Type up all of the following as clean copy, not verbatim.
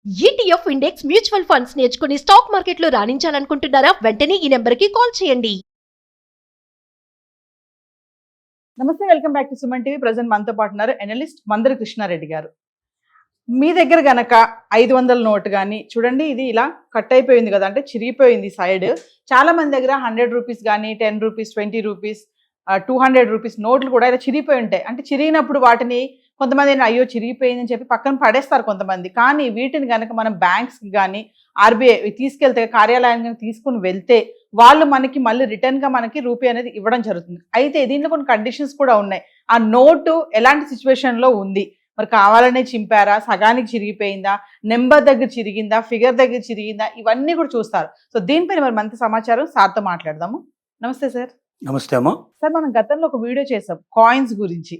ETF index mutual funds నేర్చుకుని stock మార్కెట్లో రాణించాలనుకుంటున్నారా? వెంటనే ఈ నెంబర్కి కాల్ చేయండి. నమస్తే, welcome back to Suman TV. Present మనతో పాటు ఉన్నారు అనలిస్ట్ మందరి కృష్ణారెడ్డి గారు. మీ దగ్గర గనక 500 నోట్ కానీ చూడండి, ఇది ఇలా కట్ అయిపోయింది కదా, అంటే చిరిగిపోయింది సైడ్. చాలా మంది దగ్గర 100 రూపీస్ కానీ 10 రూపీస్ 20 రూపీస్ 200 రూపీస్ నోట్లు కూడా ఇలా చిరిగిపోయి ఉంటాయి. అంటే చిరిగినప్పుడు వాటిని కొంతమంది అయ్యో చిరిగిపోయిందని చెప్పి పక్కన పడేస్తారు కొంతమంది. కానీ వీటిని కనుక మనం బ్యాంక్స్కి కానీ ఆర్బీఐ తీసుకెళ్తే, కార్యాలయానికి తీసుకుని వెళ్తే వాళ్ళు మనకి మళ్ళీ రిటర్న్గా మనకి రూపీ అనేది ఇవ్వడం జరుగుతుంది. అయితే దీంట్లో కొన్ని కండిషన్స్ కూడా ఉన్నాయి. ఆ నోటు ఎలాంటి సిచ్యువేషన్లో ఉంది, మరి కావాలనే చింపారా, సగానికి చిరిగిపోయిందా, నెంబర్ దగ్గర చిరిగిందా, ఫిగర్ దగ్గర చిరిగిందా, ఇవన్నీ కూడా చూస్తారు. సో దీనిపైన మరి మంచి సమాచారం సార్తో మాట్లాడదాము. నమస్తే సార్. నమస్తే అమ్మా. సార్, మనం గతంలో ఒక వీడియో చేసాం కాయిన్స్ గురించి.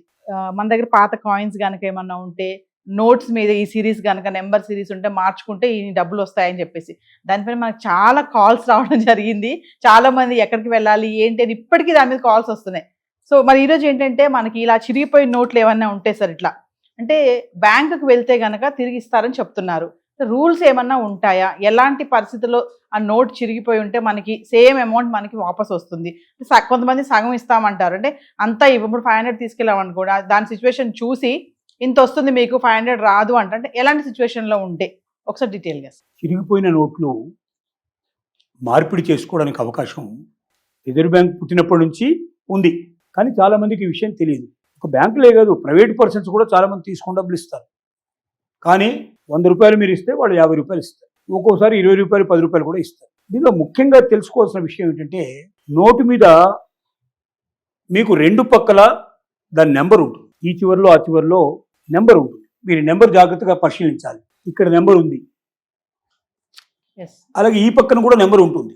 మన దగ్గర పాత కాయిన్స్ కనుక ఏమన్నా ఉంటే నోట్స్ మీద ఈ సిరీస్ కనుక నెంబర్ సిరీస్ ఉంటే మార్చుకుంటే ఈ డబ్బులు వస్తాయని చెప్పేసి దానిపైన మనకు చాలా కాల్స్ రావడం జరిగింది. చాలా మంది ఎక్కడికి వెళ్ళాలి ఏంటి అని ఇప్పటికీ దాని మీద కాల్స్ వస్తున్నాయి. సో మరి ఈరోజు ఏంటంటే మనకి ఇలా చిరిగిపోయిన నోట్లు ఏమన్నా ఉంటాయి సార్, ఇట్లా అంటే బ్యాంకుకి వెళ్తే కనుక తిరిగి ఇస్తారని చెప్తున్నారు. రూల్స్ ఏమన్నా ఉంటాయా? ఎలాంటి పరిస్థితుల్లో ఆ నోట్ చిరిగిపోయి ఉంటే మనకి సేమ్ అమౌంట్ మనకి వాపస్ వస్తుంది? కొంతమంది సగం ఇస్తామంటారు, అంటే అంతా ఇప్పుడు 500 తీసుకెళ్ళామని కూడా దాని సిచ్యువేషన్ చూసి ఇంత వస్తుంది మీకు 500 రాదు అంటే ఎలాంటి సిచ్యువేషన్లో ఉంటే ఒకసారి డీటెయిల్గా. చిరిగిపోయిన నోట్లు మార్పిడి చేసుకోవడానికి అవకాశం రిజర్వ్ బ్యాంక్ పుట్టినప్పటి నుంచి ఉంది. కానీ చాలామందికి ఈ విషయం తెలియదు. ఒక బ్యాంకులే కాదు, ప్రైవేట్ పర్సన్స్ కూడా చాలామంది తీసుకుని డబ్బులు ఇస్తారు. కానీ 100 రూపాయలు మీరు ఇస్తే వాళ్ళు 50 రూపాయలు ఇస్తారు. ఒక్కోసారి 20 రూపాయలు 10 రూపాయలు కూడా ఇస్తారు. దీనిలో ముఖ్యంగా తెలుసుకోవాల్సిన విషయం ఏంటంటే, నోటు మీద మీకు రెండు పక్కల దాని నెంబర్ ఉంటుంది. ఈ చివరిలో ఆ చివరిలో నెంబర్ ఉంటుంది. మీరు నెంబర్ జాగ్రత్తగా పరిశీలించాలి. ఇక్కడ నెంబర్ ఉంది, అలాగే ఈ పక్కన కూడా నెంబర్ ఉంటుంది.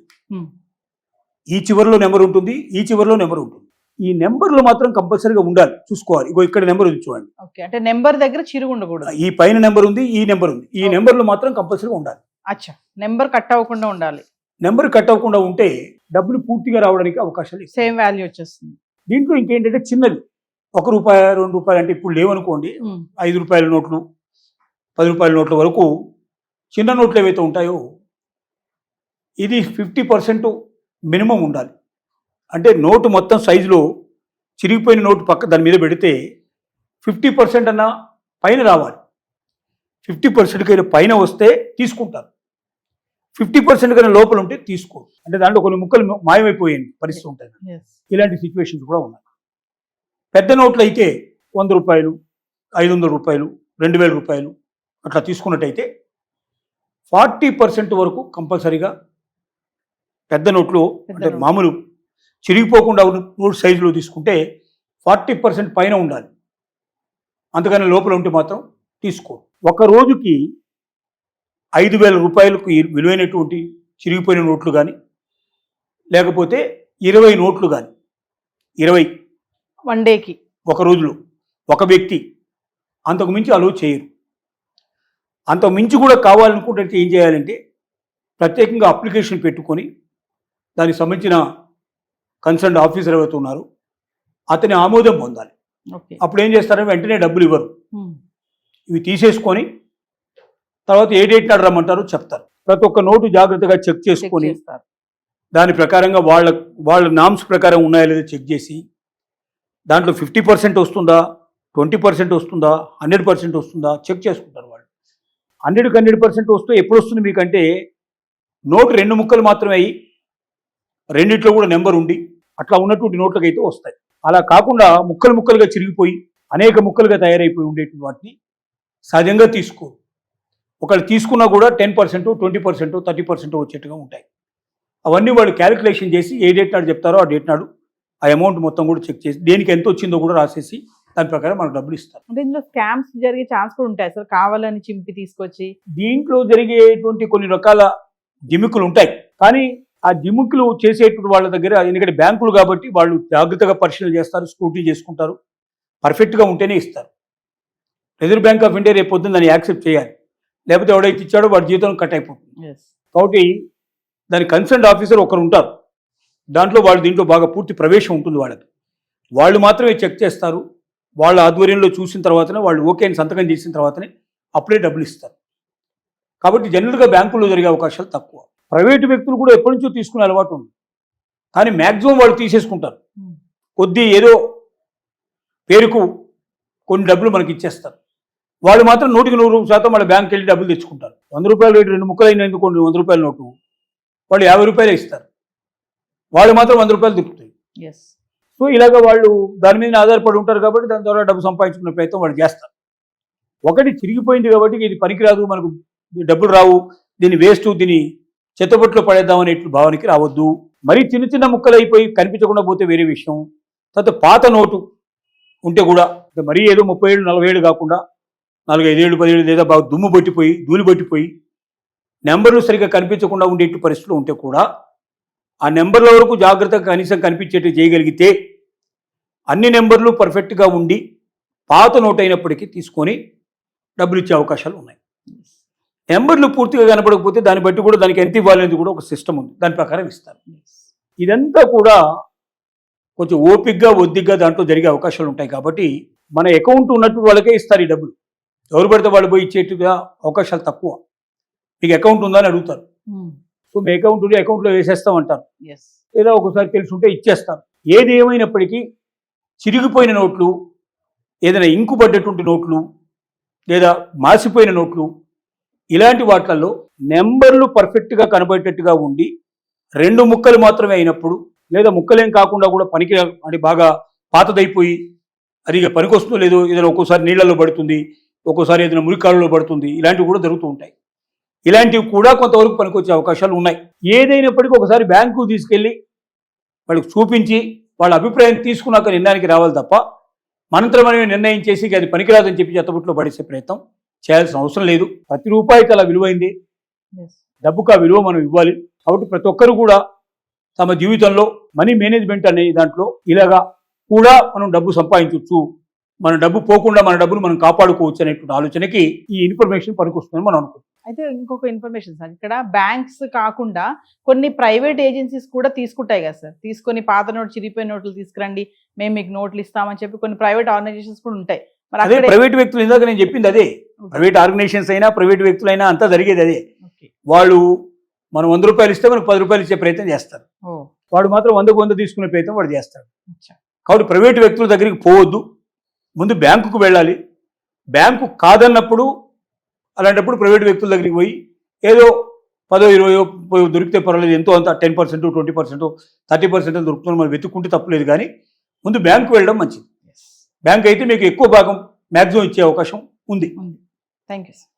ఈ చివరిలో నెంబర్ ఉంటుంది, ఈ చివరిలో నెంబర్ ఉంటుంది. ఈ నెంబర్లు మాత్రం కంపల్సరీగా ఉండాలి, చూసుకోవాలి. ఇగో ఇక్కడ నెంబర్ ఉంది చూడండి. అంటే నెంబర్ దగ్గర చిరుగు ఉండకూడదు. ఈ పైన నెంబర్ ఉంది, ఈ నెంబర్ ఉంది. ఈ నెంబర్లు మాత్రం కంపల్సరీగా ఉండాలి. అచ్చా, నెంబర్ కట్ అవ్వకుండా ఉండాలి. నెంబర్ కట్ అవ్వకుండా ఉంటే డబ్బులు పూర్తిగా రావడానికి అవకాశాలు సేమ్ వాల్యూ వచ్చేస్తుంది. దీంట్లో ఇంకేంటంటే చిన్నది 1 రూపాయి 2 రూపాయలు అంటే ఇప్పుడు లేవనుకోండి, 5 రూపాయల నోట్లు 10 రూపాయల నోట్ల వరకు చిన్న నోట్లు ఏవైతే ఉంటాయో ఇది 50% మినిమం ఉండాలి. అంటే నోటు మొత్తం సైజులో చిరిగిపోయిన నోటు పక్క దాని మీద పెడితే 50% అన్న పైన రావాలి. 50% కైనా పైన వస్తే తీసుకుంటారు, 50% కన్నా లోపల ఉంటే తీసుకోరు. అంటే దాంట్లో కొన్ని ముక్కలు మాయమైపోయాయి పరిస్థితి ఉంటుంది. ఇలాంటి సిచ్యువేషన్స్ కూడా ఉన్నాయి. పెద్ద నోట్లు అయితే 100 రూపాయలు 500 రూపాయలు 2000 రూపాయలు అట్లా తీసుకున్నట్టయితే 40% వరకు కంపల్సరీగా పెద్ద నోట్లు, అంటే మామూలు చిరిగిపోకుండా నోట్ సైజులో తీసుకుంటే 40% పైన ఉండాలి. అంతకన్నా లోపల ఉంటే మాత్రం తీసుకో. ఒక రోజుకి 5000 రూపాయలకు విలువైనటువంటి చిరిగిపోయిన నోట్లు కానీ, లేకపోతే 20 నోట్లు కానీ, 20 1 డేకి ఒక రోజులో ఒక వ్యక్తి అంతకు మించి అలో చేయరు. అంతకు మించి కూడా కావాలనుకుంటే ఏం చేయాలంటే ప్రత్యేకంగా అప్లికేషన్ పెట్టుకొని దానికి సంబంధించిన కన్సర్న్ ఆఫీసర్ ఎవరైతే ఉన్నారో అతని ఆమోదం పొందాలి. అప్పుడు ఏం చేస్తారంటే వెంటనే డబ్బులు ఇవ్వరు, ఇవి తీసేసుకొని తర్వాత ఏ డేట్ నాడు రమ్మంటారో చెప్తారు. ప్రతి ఒక్క నోటు జాగ్రత్తగా చెక్ చేసుకొని దాని ప్రకారంగా వాళ్ళ నామ్స్ ప్రకారం ఉన్నాయో లేదో చెక్ చేసి దాంట్లో 50% వస్తుందా, 20% వస్తుందా, 100% వస్తుందా చెక్ చేసుకుంటారు. వాళ్ళు 100% వస్తే ఎప్పుడు వస్తుంది మీకంటే నోటు 2 ముక్కలు మాత్రమే అయ్యి రెండిట్లో కూడా నెంబర్ ఉండి అట్లా ఉన్నటువంటి నోట్లకి అయితే వస్తాయి. అలా కాకుండా ముక్కలు ముక్కలుగా చిరిగిపోయి అనేక ముక్కలుగా తయారైపోయి ఉండేటువంటి వాటిని సహజంగా తీసుకోరు. ఒకళ్ళు తీసుకున్నా కూడా 10%, 20%, 30% వచ్చేట్టుగా ఉంటాయి. అవన్నీ వాళ్ళు క్యాలిక్యులేషన్ చేసి ఏ డేట్ నాడు చెప్తారో ఆ డేట్ నాడు ఆ అమౌంట్ మొత్తం కూడా చెక్ చేసి దేనికి ఎంత వచ్చిందో కూడా రాసేసి దాని ప్రకారం మనకు డబ్బులు ఇస్తారు. అంటే ఇందులో స్కామ్స్ జరిగే ఛాన్స్ కూడా ఉంటాయి సార్, కావాలని చింపి తీసుకొచ్చి. దీంట్లో జరిగేటువంటి కొన్ని రకాల జిమ్మికులు ఉంటాయి. కానీ ఆ జిమ్మికులు చేసేటువంటి వాళ్ళ దగ్గర, ఎందుకంటే బ్యాంకులు కాబట్టి వాళ్ళు జాగ్రత్తగా పరిశీలన చేస్తారు, స్క్రూటీ చేసుకుంటారు, పర్ఫెక్ట్గా ఉంటేనే ఇస్తారు. రిజర్వ్ బ్యాంక్ ఆఫ్ ఇండియా రేపు పొద్దున్న దాన్ని యాక్సెప్ట్ చేయాలి, లేకపోతే ఎవడైతే ఇచ్చాడో వాడి జీతం కట్ అయిపోతుంది. కాబట్టి దాని కన్సర్న్ ఆఫీసర్ ఒకరు ఉంటారు, దీంట్లో బాగా పూర్తి ప్రవేశం ఉంటుంది వాళ్ళకి. వాళ్ళు మాత్రమే చెక్ చేస్తారు. వాళ్ళ ఆధ్వర్యంలో చూసిన తర్వాతనే వాళ్ళు ఓకే అని సంతకం చేసిన తర్వాతనే అప్పుడే డబ్బులు ఇస్తారు. కాబట్టి జనరల్గా బ్యాంకుల్లో జరిగే అవకాశాలు తక్కువ. ప్రైవేటు వ్యక్తులు కూడా ఎప్పటి నుంచో తీసుకునే అలవాటు ఉంది, కానీ మ్యాక్సిమం వాళ్ళు తీసేసుకుంటారు. కొద్ది ఏదో పేరుకు కొన్ని డబ్బులు మనకి ఇచ్చేస్తారు. వాళ్ళు మాత్రం 100% వాళ్ళ బ్యాంక్కి వెళ్ళి డబ్బులు తెచ్చుకుంటారు. 100 రూపాయలు రేటు 2 ముక్కలు అయినందుకు 100 రూపాయల నోటు వాళ్ళు 50 రూపాయలు ఇస్తారు, వాళ్ళు మాత్రం 100 రూపాయలు దొరుకుతాయి. సో ఇలాగ వాళ్ళు దాని మీద ఆధారపడి ఉంటారు కాబట్టి దాని ద్వారా డబ్బు సంపాదించుకునే ప్రయత్నం వాళ్ళు చేస్తారు. ఒకటి చిరిగిపోయింది కాబట్టి ఇది పనికిరాదు, మనకు డబ్బులు రావు, దీన్ని వేస్ట్, దీన్ని చెత్తబొట్లో పడేద్దామనే భావనకి రావద్దు. మరీ చిన్న చిన్న ముక్కలు అయిపోయి కనిపించకుండా పోతే వేరే విషయం. తర్వాత పాత నోటు ఉంటే కూడా మరీ ఏదో 30 ఏళ్ళు 40 ఏళ్ళు కాకుండా 4-5 ఏళ్ళు 10 ఏళ్ళు లేదా బాగా దుమ్ము పట్టిపోయి ధూళి పట్టిపోయి నెంబర్లు సరిగ్గా కనిపించకుండా ఉండేటి పరిస్థితులు ఉంటే కూడా ఆ నెంబర్ల వరకు జాగ్రత్తగా కనీసం కనిపించేట్టు చేయగలిగితే అన్ని నెంబర్లు పర్ఫెక్ట్గా ఉండి పాత నోట్ అయినప్పటికీ తీసుకొని డబ్బులు ఇచ్చే అవకాశాలు ఉన్నాయి. నెంబర్లు పూర్తిగా కనపడకపోతే దాన్ని బట్టి కూడా దానికి ఎంత ఇవ్వాలనేది కూడా ఒక సిస్టమ్ ఉంది, దాని ప్రకారం ఇస్తారు. ఇదంతా కూడా కొంచెం ఓపికగా ఒద్దిగ్గా దాంట్లో జరిగే అవకాశాలు ఉంటాయి. కాబట్టి మన అకౌంట్ ఉన్నట్టు వాళ్ళకే ఇస్తారు ఈ డబ్బులు. ఎవరు పడితే వాళ్ళు పోయి ఇచ్చేట్టుగా అవకాశాలు తక్కువ. మీకు అకౌంట్ ఉందని అడుగుతారు, సో మీ అకౌంట్ ఉంటే అకౌంట్లో వేసేస్తామంటారు, లేదా ఒకసారి తెలుసుంటే ఇచ్చేస్తారు. ఏది ఏమైనప్పటికీ చిరిగిపోయిన నోట్లు, ఏదైనా ఇంకు పడ్డటువంటి నోట్లు, లేదా మాసిపోయిన నోట్లు, ఇలాంటి వాటిల్లో నెంబర్లు పర్ఫెక్ట్గా కనబడేటట్టుగా ఉండి 2 ముక్కలు మాత్రమే అయినప్పుడు, లేదా ముక్కలేం కాకుండా కూడా పనికి అంటే బాగా పాతదైపోయి అది పనికొస్తుందో లేదో, ఏదైనా ఒక్కోసారి నీళ్ళలో పడుతుంది, ఒక్కోసారి ఏదైనా మురికాలలో పడుతుంది, ఇలాంటివి కూడా జరుగుతూ ఉంటాయి. ఇలాంటివి కూడా కొంతవరకు పనికొచ్చే అవకాశాలు ఉన్నాయి. ఏదైనప్పటికీ ఒకసారి బ్యాంకు తీసుకెళ్ళి వాళ్ళకి చూపించి వాళ్ళ అభిప్రాయం తీసుకున్నాక నిర్ణయానికి రావాలి తప్ప మనంతరం మనమే నిర్ణయం చేసి అది పనికిరాదని చెప్పి చెత్తబుట్లో పడేసే ప్రయత్నం చేయాల్సిన అవసరం లేదు. ప్రతి రూపాయికి అలా విలువైంది, డబ్బుకు ఆ విలువ మనం ఇవ్వాలి. కాబట్టి ప్రతి ఒక్కరు కూడా తమ జీవితంలో మనీ మేనేజ్మెంట్ అనే దాంట్లో ఇలాగా కూడా మనం డబ్బు సంపాదించవచ్చు, మన డబ్బు పోకుండా మన డబ్బును మనం కాపాడుకోవచ్చు అనేటువంటి ఆలోచనకి ఈ ఇన్ఫర్మేషన్ పనికొస్తుందని మనం అనుకుంటాం. అయితే ఇంకొక ఇన్ఫర్మేషన్ సార్, ఇక్కడ బ్యాంక్స్ కాకుండా కొన్ని ప్రైవేట్ ఏజెన్సీస్ కూడా తీసుకుంటాయి కదా సార్, తీసుకొని పాత నోట్లు చిరిగిపోయిన నోట్లు తీసుకురండి మేము మీకు నోట్లు ఇస్తామని చెప్పి కొన్ని ప్రైవేట్ ఆర్గనైజేషన్స్ కూడా ఉంటాయి. మరి అదే ప్రైవేట్ వ్యక్తులు, ఇందాక నేను చెప్పింది అదే, ప్రైవేట్ ఆర్గనైజేషన్స్ అయినా ప్రైవేట్ వ్యక్తులైనా అంతా జరిగేది అదే. వాళ్ళు మనం 100 రూపాయలు ఇస్తే మనకు 10 రూపాయలు ఇచ్చే ప్రయత్నం చేస్తారు, వాడు మాత్రం 100కు 100 తీసుకునే ప్రయత్నం వాడు చేస్తాడు. కాబట్టి ప్రైవేట్ వ్యక్తుల దగ్గరికి పోవద్దు, ముందు బ్యాంకుకు వెళ్ళాలి. బ్యాంకు కాదన్నప్పుడు అలాంటప్పుడు ప్రైవేట్ వ్యక్తుల దగ్గరికి పోయి ఏదో 10-20 దొరికితే పర్వాలేదు, ఎంతో అంత 10%, 20%, 30% దొరుకుతుంది మనం వెతుక్కుంటే తప్పలేదు. కానీ ముందు బ్యాంకు వెళ్ళడం మంచిది. బ్యాంక్ అయితే మీకు ఎక్కువ భాగం మ్యాక్సిమం ఇచ్చే అవకాశం ఉంది. Thank you sir.